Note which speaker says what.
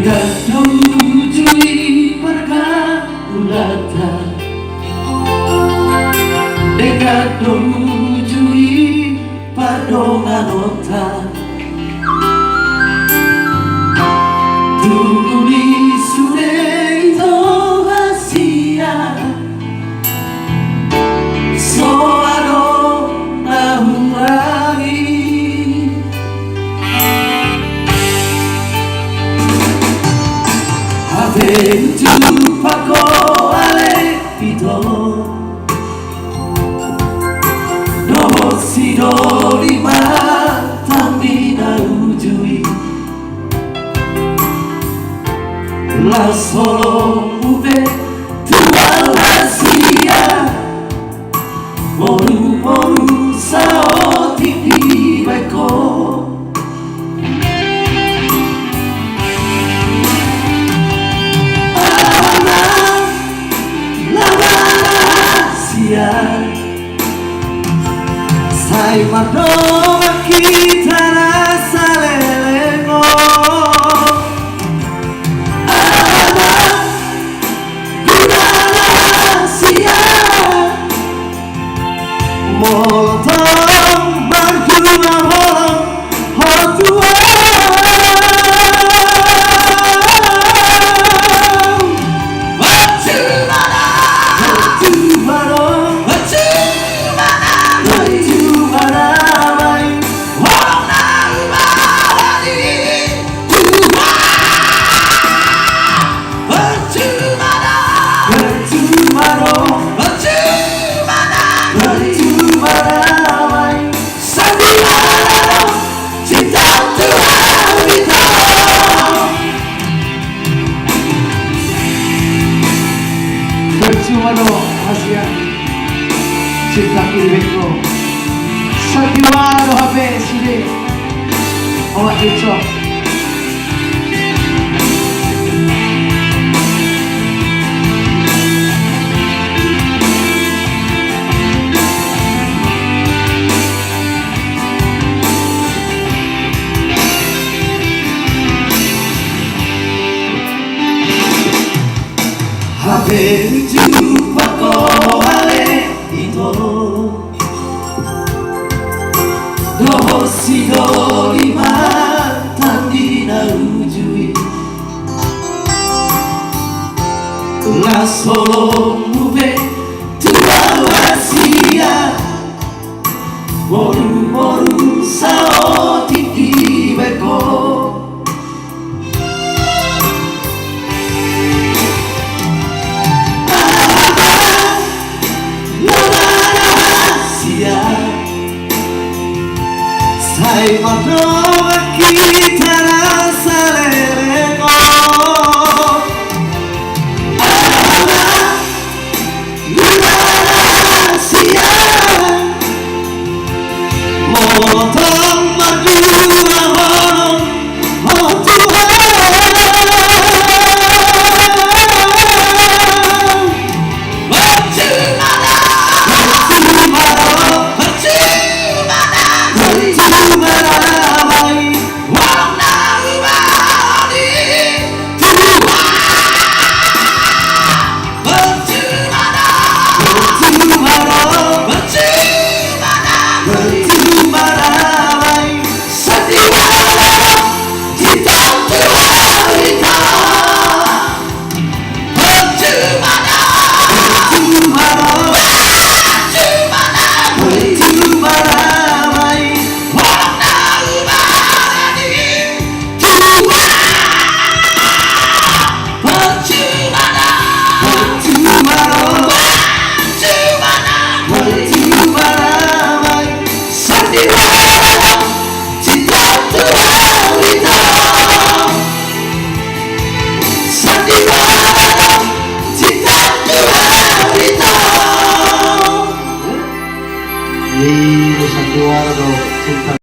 Speaker 1: Tujui pergaulan, dekat tujui pardongan otak, tulis sudah Indonesia, soado tahun lagi. Jumpa ko ale ito no sidori matami na ujui la solo ube tua rahasia moru moru sao tipi beko. Sai madova kita rasa lelemo ada guna sia molotov berdua hotua percuma dong Asia cinta pilihku setiwaro habe sudah awak itu habe jumpa ko ale ito no sidori matandi na ujui la solo nube tua rahasia moru moru sao tipi beko. Sai madova kita rasa lelemo ada guna sia molotov berdua hotua Sandiwara cinta